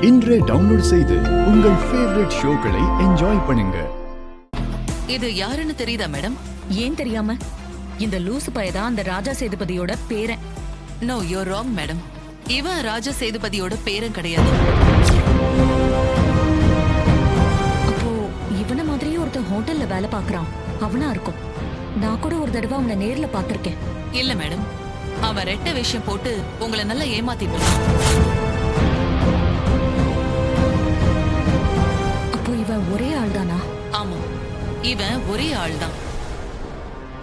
இன்றே டவுன்லோட் செய்து உங்கள் ஃபேவரட் ஷோக்களை என்ஜாய் பண்ணுங்க. இது யாருன்னு தெரியுதா மேடம்? ஏன் தெரியாம? இந்த லூசு பையதான் அந்த ராஜா சேதுபதியோட பேரன். No, your wrong madam. இவன் ராஜா சேதுபதியோட பேரன் கிடையாது. அப்போ இவன மாதிரியே ஒருத்தன் ஹோட்டல்ல வேலை பாக்குறான், அவனா இருக்கும். நான் கூட ஒரு தடவை அவனை நேர்ல பாத்திருக்கேன். இல்ல மேடம், அவன் ரெட்ட விஷயம் போட்டு உங்களை நல்லா ஏமாத்திட்டு. அப்போ இவன் ஒரே ஆள் தானா? ஆமா, இவன் ஒரே ஆள் தான்.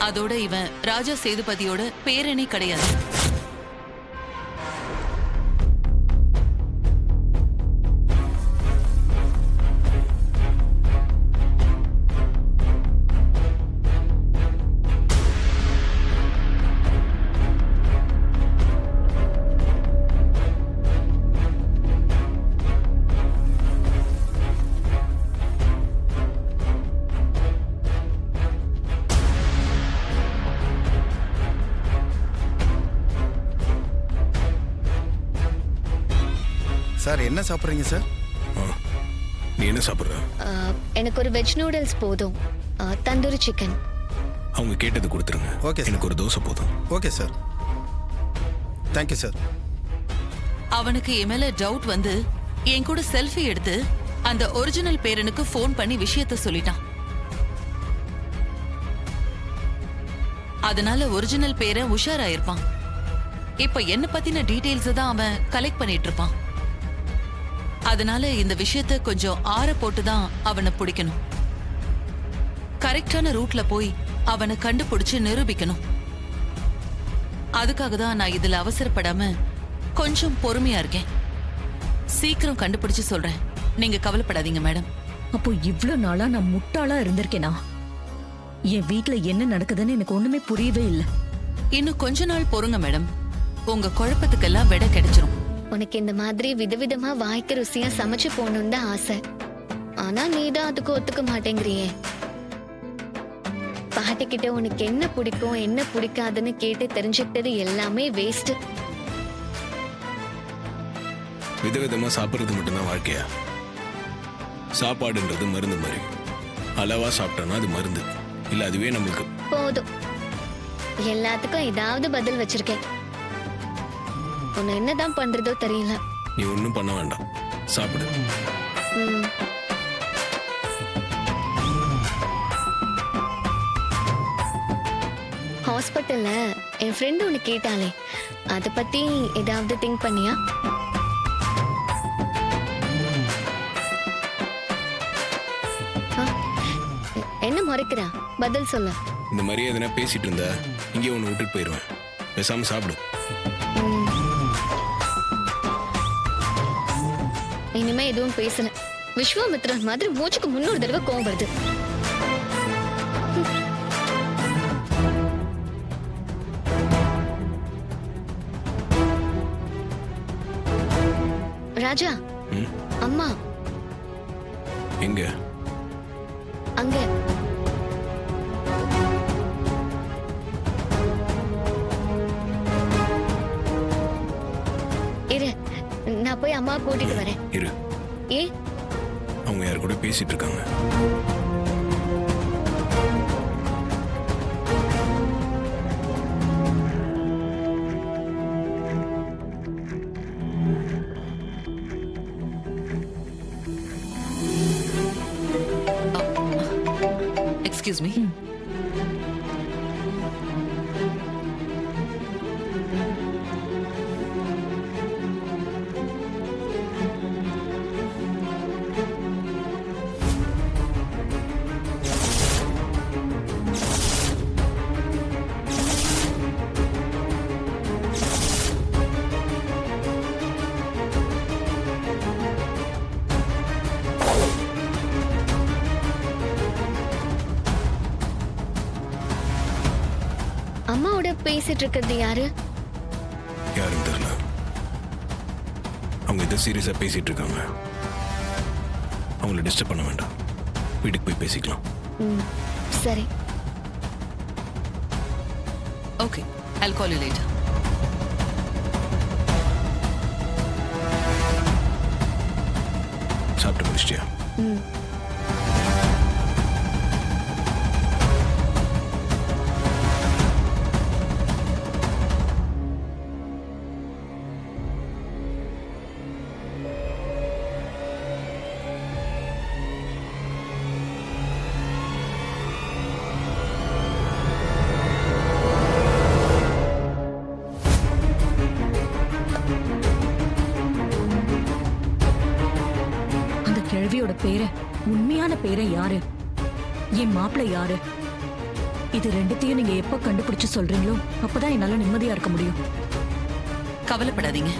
அதோட இவன் ராஜா சேதுபதியோட பேரனே கிடையாது. சார், என்ன சாப்பிட்றீங்க சார்? நீ என்ன சாப்பிட்ற? எனக்கு ஒரு வெஜ் நூடுல்ஸ் போதும், தந்தூரி சிக்கன். அவங்க கேட்டது கொடுத்துருங்க. ஓகே, எனக்கு ஒரு தோசை போதும். Okay sir, thank you sir. அவனுக்கு என் மேல டவுட் வந்து என் கூட செல்ஃபி எடுத்து அந்த ஒரிஜினல் பேரனுக்கு ஃபோன் பண்ணி விஷயத்த சொல்லிட்டான். அதனால ஒரிஜினல் பேரன் உஷாராயிருப்பான். இப்ப என்ன பத்தின டீடைல்ஸ் தான் அவன் கலெக்ட் பண்ணிட்டு இருப்பான். அதனால இந்த விஷயத்த கொஞ்சம் ஆற போட்டுதான் அவனை பிடிக்கணும். கரெக்டான ரூட்ல போய் அவனை கண்டுபிடிச்சு நிரூபிக்கணும். அதுக்காக தான் நான் இதுல அவசரப்படாம கொஞ்சம் பொறுமையா இருக்கேன். சீக்கிரம் கண்டுபிடிச்சு சொல்றேன், நீங்க கவலைப்படாதீங்க மேடம். அப்போ இவ்ளோ நாளா நான் முட்டாளா இருந்திருக்கேனா? என் வீட்ல என்ன நடக்குதுன்னு எனக்கு ஒண்ணுமே புரியவே இல்லை. இன்னும் கொஞ்ச நாள் பொறுங்க மேடம், உங்க குழப்பத்துக்கெல்லாம் விட கிடைச்சிரும். உனக்கு இந்த மாதிரி விதவிதமா வாய்க்கு ருசியா சமைச்சு போகணும்னு தான் ஆசை. ஆனா நீதான் அதுக்கு ஒத்துக்க மாட்டேங்கிறியே. பாட்டி கிட்ட உனக்கு என்ன பிடிக்கும் என்ன பிடிக்காதுன்னு கேட்டு தெரிஞ்சுக்கிட்டது எல்லாமே வேஸ்ட். விதவிதமா சாப்பிட்றது மட்டும்தான் வாழ்க்கையா? சாப்பாடுன்றது மருந்து மாதிரி. அளவா சாப்பிட்டோம்னா அது மருந்து இல்ல, அதுவே நம்மளுக்கு போதும். எல்லாத்துக்கும் ஏதாவது பதில் வச்சிருக்கேன். உன்னை என்னதான் பண்றதோ தெரியல. நீ ஒன்னும் பண்ண வேண்டாம், சாப்பிடு. ஹாஸ்பிட்டல்ல என் ஃப்ரெண்ட் ஒன்னு கேட்டாலே, அத பத்தி ஏதாவது திங்க் பண்ணியா? என்ன மறைக்கிறா? பதில் சொல்ல. இந்த மாதிரி எதனா பேசிட்டு இருந்தா இங்கே ஒன்று விட்டுட்டு போயிடுவேன். பேசாம சாப்பிடு. இனிமே எதுவும் பேசல. விஸ்வாமித்ரன் மாதிரி மூச்சுக்கு முன்னொரு தடவை கோவம் வருது. ராஜா, அம்மா எங்க? அங்க. இரு, நான் போய் அம்மா கூட்டிட்டு வரேன். இரு. ஏ, அவங்க யார் கூட பேசிட்டு இருக்காங்க. Excuse me. அம்மாவோட பேசிட்டு இருக்கிறது யாரு? யாருன்னு தெரியல. அவங்க ஏதோ சீரியஸா பேசிட்டு இருக்காங்க. அவங்கள டிஸ்டர்ப் பண்ண வேண்டாம், வீட்டுக்கு போய் பேசிக்கலாம். சரி. Okay, I'll call you later. சாப்பிட்டு முடிச்சிட்டியா? அந்த கிழவியோட பேரை, உண்மையான பேரை யாரு, என் மாப்பிள்ளை யாரு, இது ரெண்டுத்தையும் நீங்க எப்ப கண்டுபிடிச்சு சொல்றீங்களோ அப்பதான் என்னால நிம்மதியா இருக்க முடியும். கவலைப்படாதீங்க,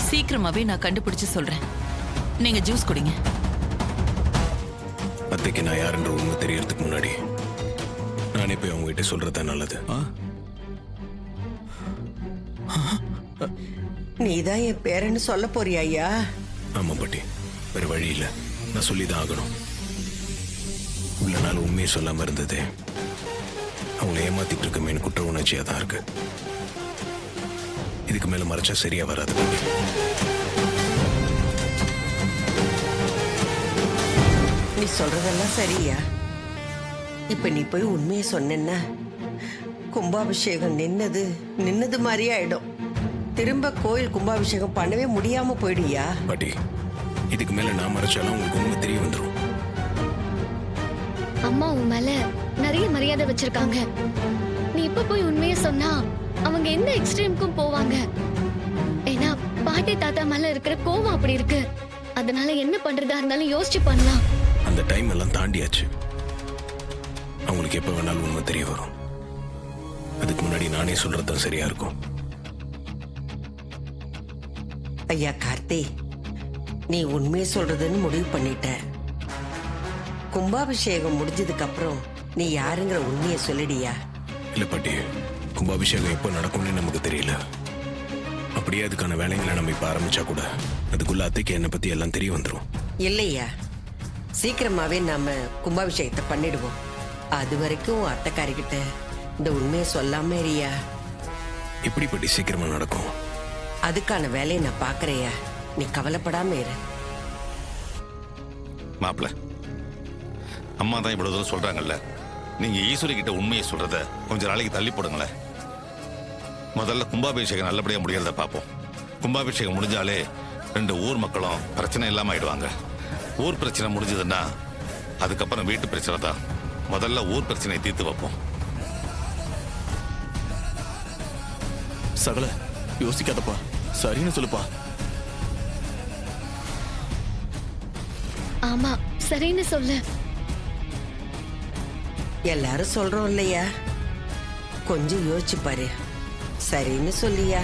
சீக்கிரமாவே நான் கண்டுபிடிச்சு சொல்றேன். நீங்க ஜூஸ் குடிங்க. அத்தைக்கு நான் யாருன்ற உண்மை தெரியறதுக்கு முன்னாடி நானே போய் அவங்க கிட்ட சொல்றது நல்லது. நீதான் என் பேரன்னு சொல்ல போறியா ஐயா? ஆமா பாட்டி, வேற வழி இல்ல, நான் சொல்லிதான் ஆகணும். இவ்வளவு நாள் உண்மையை சொல்லாம இருந்தது அவங்களை ஏமாத்திட்டு இருக்கமேனு குற்ற உணர்ச்சியா தான் இருக்கு. இதுக்கு மேல மறைச்சா சரியா வராது பாட்டி. நீ சொல்றதெல்லாம் சரியா? இப்ப நீ போய் உண்மையை சொன்னா கும்பாபிஷேகம் நின்னது மாதிரியே ஆயிடும். திரும்ப கோயில் கும்பாபிஷேகம் பண்ணவே முடியாம போயிடுயா? பாட்டி, இதுக்கு மேல நான் மறைச்சாலும் உங்களுக்கு உண்மை தெரிய வந்துடும். அம்மா உன் மேல நிறைய மரியாதை வச்சிருக்காங்க. நீ இப்ப போய் உண்மையை சொன்னா அவங்க எந்த எக்ஸ்ட்ரீமுக்கும் போவாங்க. ஏன்னா பாட்டி தாத்தா மேல இருக்கிற கோவம் அப்படி இருக்கு. அதனால என்ன பண்றதா இருந்தாலும் யோசிச்சு பண்ணலாம். அந்த டைம் எல்லாம் தாண்டியாச்சு. அவங்களுக்கு எப்ப வேணாலும் உண்மை தெரிய வரும். அதுக்கு முன்னாடி நானே சொல்றதுதான் சரியா இருக்கும். ஐயா கார்த்தி, நீ உண்மையை சொல்றதுன்னு முடிவு பண்ணிட்ட. கும்பாபிஷேகம் முடிஞ்சதுக்கு அப்புறம் நீ யாருங்கிற உண்மையை சொல்லிடியா? இல்ல பாட்டி, கும்பாபிஷேகம் எப்போ நடக்கும்னு நமக்கு தெரியல. அப்படியே அதுக்கான வேலைங்களை நம்ம இப்ப ஆரம்பிச்சா கூட அதுக்குள்ள அத்தைக்கு என்னை பத்தி எல்லாம் தெரிய வந்துடும். இல்லையா, சீக்கிரமாவே நாம கும்பாபிஷேகத்தை பண்ணிடுவோம். அது வரைக்கும் அத்தைக்காரிக்கிட்ட இந்த உண்மையை சொல்லாம இருயா. எப்படி பாட்டி சீக்கிரமா நடக்கும்? அதுக்கான வேலையை நான் பாக்குறேயா, நீ கவலைப்படாம இரு. மாப்பிள்ள, அம்மா தான் இவ்வளவு தூரம் சொல்றாங்கல்ல, நீங்க ஈஸ்வரி கிட்ட உண்மையை சொல்றத கொஞ்ச நாளைக்கு தள்ளி போடுங்களேன். முதல்ல கும்பாபிஷேகம் நல்லபடியா முடியறத பார்ப்போம். கும்பாபிஷேகம் முடிஞ்சாலே 2 ஊர் மக்களும் பிரச்சனை இல்லாம ஆயிடுவாங்க. ஊர் பிரச்சனை முடிஞ்சதுன்னா அதுக்கப்புறம் வீட்டு பிரச்சனை தான். முதல்ல ஊர் பிரச்சனையை தீர்த்து வைப்போம். சகல யோசிக்காதப்பா, சரின்னு சொல்லுப்பா. ஆமா, சரின்னு சொல்லு. எல்லாரும் சொல்றோம் இல்லையா, கொஞ்சம் யோசிச்சு பாரு. சரின்னு சொல்லியா?